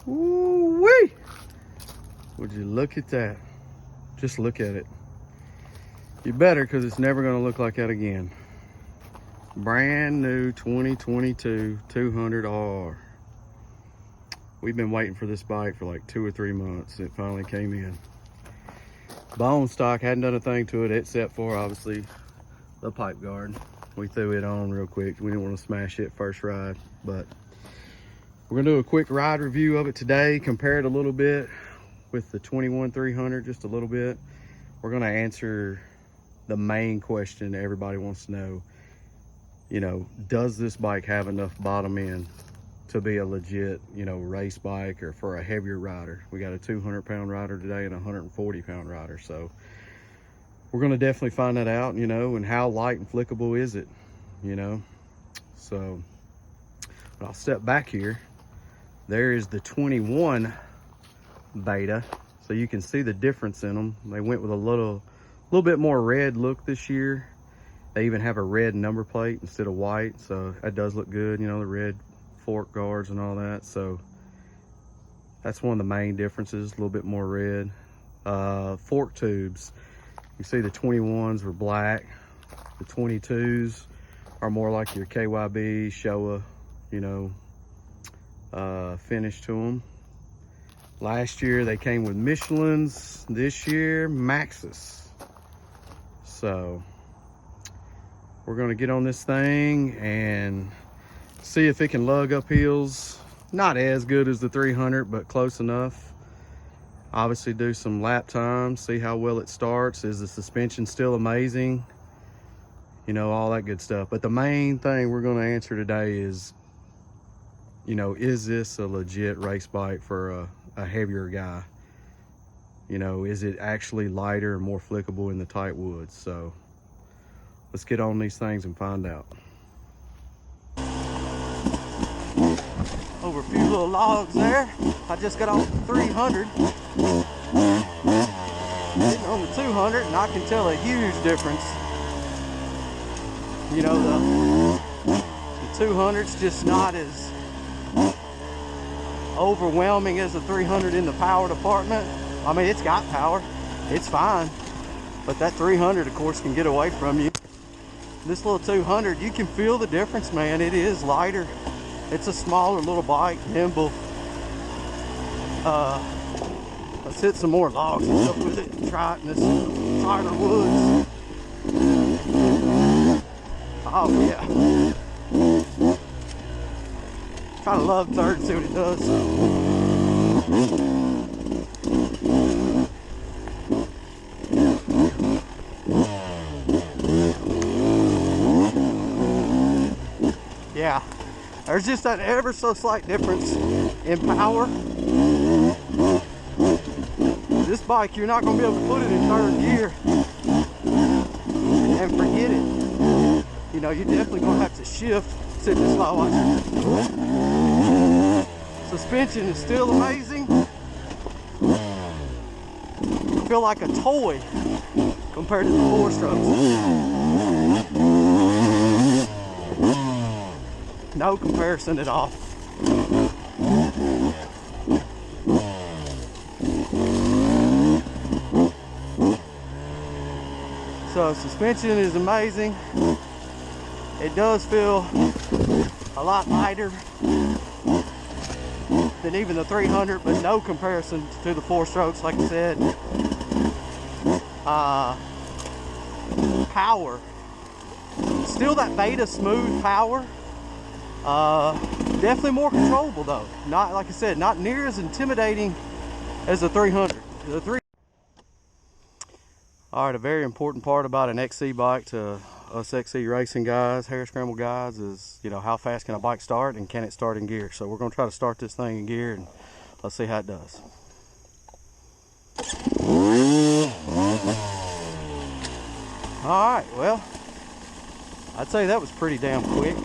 Ooh-wee! Would you look at that? Just look at it. You better, because it's never going to look like that again. Brand new 2022 200R. We've been waiting for this bike for like 2 or 3 months. It finally came in. Bone stock, hadn't done a thing to it except for obviously the pipe guard. We threw it on real quick. We didn't want to smash it first ride, but we're gonna do a quick ride review of it today, compare it a little bit with the 21-300, just a little bit. We're gonna answer the main question everybody wants to know. You know, does this bike have enough bottom end to be a legit, you know, race bike or for a heavier rider? We got a 200-pound rider today and a 140-pound rider, so we're gonna definitely find that out, you know, and how light and flickable is it, you know? So I'll step back here. There is the 21 beta, so you can see the difference in them. They went with a little bit more red look this year. They even have a red number plate instead of white, so that does look good, you know, the red fork guards and all that. So that's one of the main differences, a little bit more red. Fork tubes, you see the 21s were black, the 22s are more like your KYB Showa, you know, finish to them. Last year they came with Michelin's, this year Maxxis. So we're gonna get on this thing and see if it can lug up hills. Not as good as the 300, but close enough. Obviously do some lap time, see how well it starts. Is the suspension still amazing? You know, all that good stuff. But the main thing we're gonna answer today is, you know, is this a legit race bike for a heavier guy? You know, is it actually lighter and more flickable in the tight woods? So let's get on these things and find out. Over a few little logs there. I just got off the 300. Getting on the 200, and I can tell a huge difference. You know, the 200's just not as overwhelming as the 300 in the power department. I mean, it's got power, it's fine, but that 300 of course can get away from you. This little 200, you can feel the difference, man. It is lighter, it's a smaller little bike, nimble. Let's hit some more logs and stuff with it and try it in this tighter woods. Oh yeah, kind of love third, see what it does. Yeah, there's just that ever so slight difference in power. This bike, you're not going to be able to put it in third gear and forget it. You know, you're definitely going to have to shift. Sit this slow, watch it. Suspension is still amazing. I feel like a toy compared to the 4-strokes. No comparison at all. So suspension is amazing. It does feel a lot lighter than even the 300, but no comparison to the 4-strokes, like I said. Power, still that beta smooth power. Definitely more controllable though. Not, like I said, not near as intimidating as the 300. All right, a very important part about an XC bike to us XC racing guys, hair scramble guys, is, you know, how fast can a bike start and can it start in gear? So we're gonna try to start this thing in gear and let's see how it does. All right, well, I'd say that was pretty damn quick.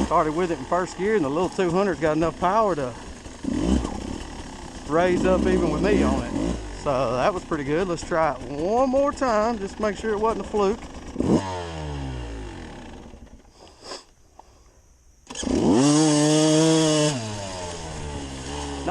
Started with it in first gear and the little 200's got enough power to raise up even with me on it. So that was pretty good. Let's try it one more time, just to make sure it wasn't a fluke.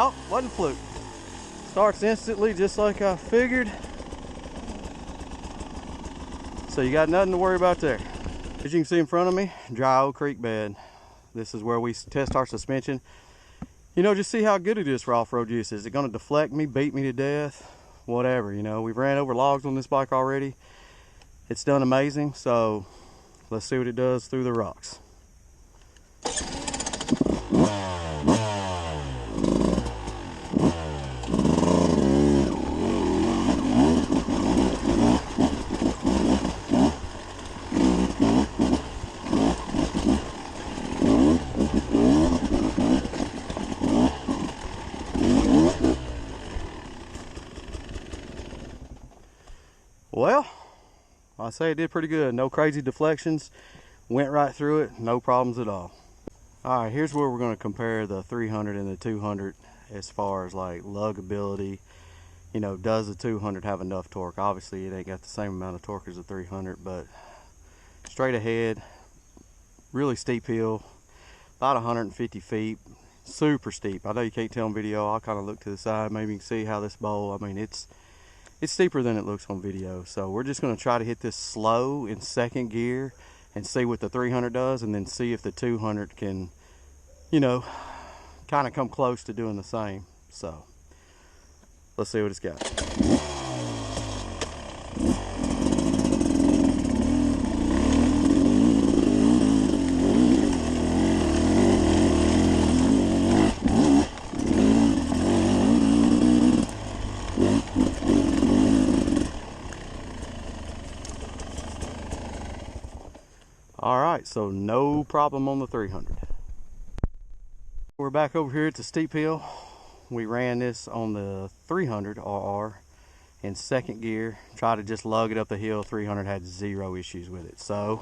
No, wasn't fluke. Starts instantly just like I figured. So you got nothing to worry about there. As you can see in front of me, dry old creek bed. This is where we test our suspension. You know, just see how good it is for off-road use. Is it gonna deflect me, beat me to death? Whatever, you know. We've ran over logs on this bike already. It's done amazing, so let's see what it does through the rocks. Well, I say it did pretty good. No crazy deflections. Went right through it. No problems at all. All right, here's where we're going to compare the 300 and the 200 as far as like lugability. You know, does the 200 have enough torque? Obviously, it ain't got the same amount of torque as the 300, but straight ahead, really steep hill, about 150 feet, super steep. I know you can't tell on video. I'll kind of look to the side. Maybe you can see how this bowl, I mean, it's steeper than it looks on video. So we're just going to try to hit this slow in second gear and see what the 300 does, and then see if the 200 can, you know, kind of come close to doing the same. So let's see what it's got. All right, so no problem on the 300. We're back over here at the steep hill. We ran this on the 300 RR in second gear. Try to just lug it up the hill. 300 had zero issues with it. So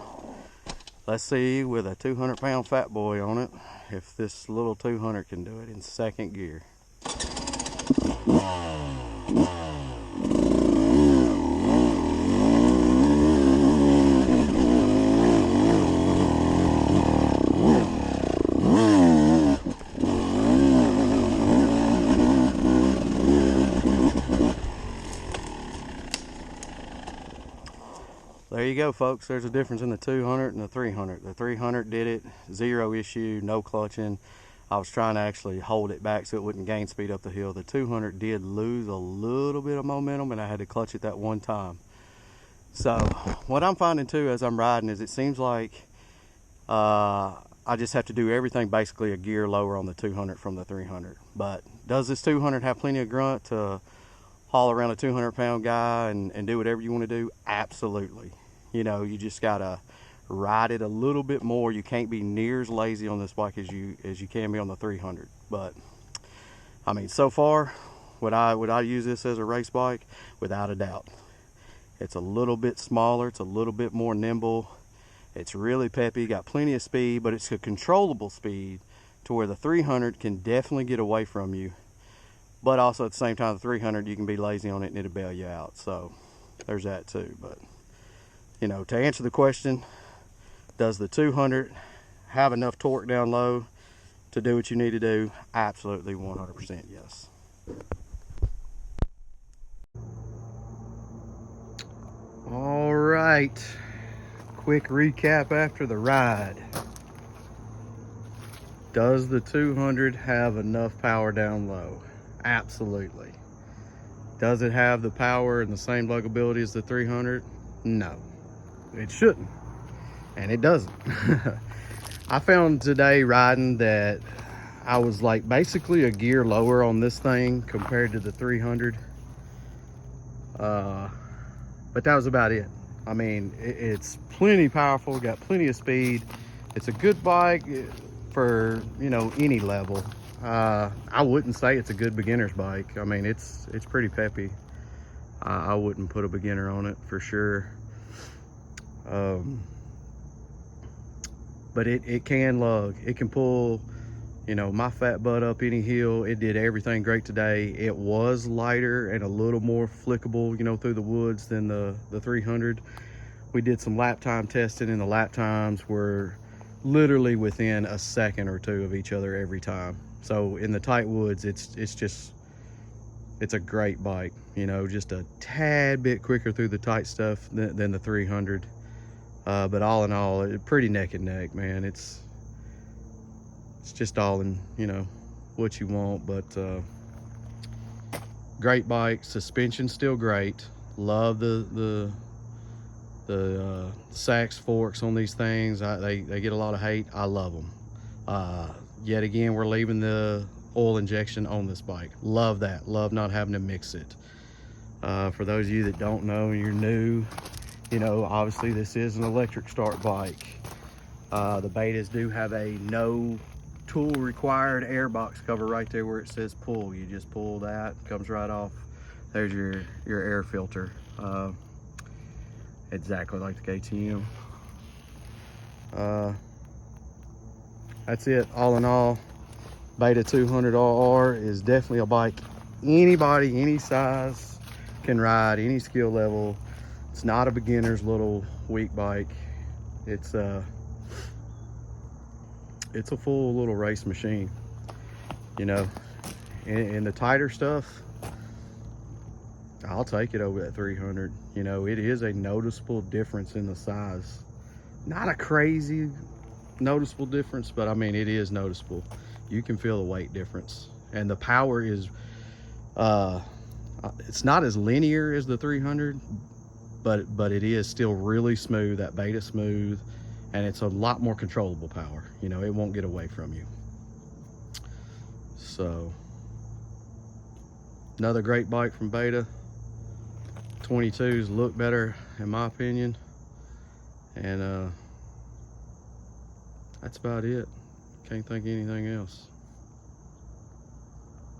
let's see, with a 200-pound fat boy on it, if this little 200 can do it in second gear. There you go, folks. There's a difference in the 200 and the 300. The 300 did it, zero issue, no clutching. I was trying to actually hold it back so it wouldn't gain speed up the hill. The 200 did lose a little bit of momentum, and I had to clutch it that one time. So what I'm finding too as I'm riding is it seems like I just have to do everything basically a gear lower on the 200 from the 300. But does this 200 have plenty of grunt to haul around a 200-pound guy and do whatever you want to do? Absolutely. You know, you just gotta ride it a little bit more. You can't be near as lazy on this bike as you can be on the 300. But I mean, so far, would I use this as a race bike? Without a doubt. It's a little bit smaller, it's a little bit more nimble, it's really peppy, got plenty of speed, but it's a controllable speed to where the 300 can definitely get away from you. But also at the same time, the 300, you can be lazy on it and it'll bail you out. So there's that too. But you know, to answer the question, does the 200 have enough torque down low to do what you need to do? Absolutely, 100% yes. All right, quick recap after the ride. Does the 200 have enough power down low? Absolutely. Does it have the power and the same lugability as the 300? No, it shouldn't, and it doesn't. I found today riding that I was like basically a gear lower on this thing compared to the 300, but that was about it. I mean, it's plenty powerful, got plenty of speed. It's a good bike for, you know, any level. I wouldn't say it's a good beginner's bike. I mean, it's pretty peppy. I wouldn't put a beginner on it for sure. But it can lug. It can pull, you know, my fat butt up any hill. It did everything great today. It was lighter and a little more flickable, you know, through the woods than the 300. We did some lap time testing, and the lap times were literally within a second or two of each other every time. So in the tight woods, it's a great bike, you know, just a tad bit quicker through the tight stuff than the 300. But all in all, it's pretty neck and neck, man. It's just all in, you know, what you want. But great bike, suspension still great. Love the sax forks on these things. They get a lot of hate. I love them. Yet again, we're leaving the oil injection on this bike. Love that. Love not having to mix it. For those of you that don't know, you're new, you know, obviously this is an electric start bike. The Betas do have a no tool required air box cover right there where it says pull. You just pull that, comes right off. There's your air filter. Exactly like the KTM. That's it. All in all, Beta 200RR is definitely a bike anybody, any size can ride, any skill level. It's not a beginner's little weak bike. It's a full little race machine, you know. In the tighter stuff, I'll take it over that 300. You know, it is a noticeable difference in the size. Not a crazy noticeable difference, but I mean, it is noticeable. You can feel the weight difference, and the power is it's not as linear as the 300, but it is still really smooth, that Beta smooth, and it's a lot more controllable power. You know, it won't get away from you. So another great bike from Beta. 22s look better in my opinion, and that's about it. Can't think of anything else.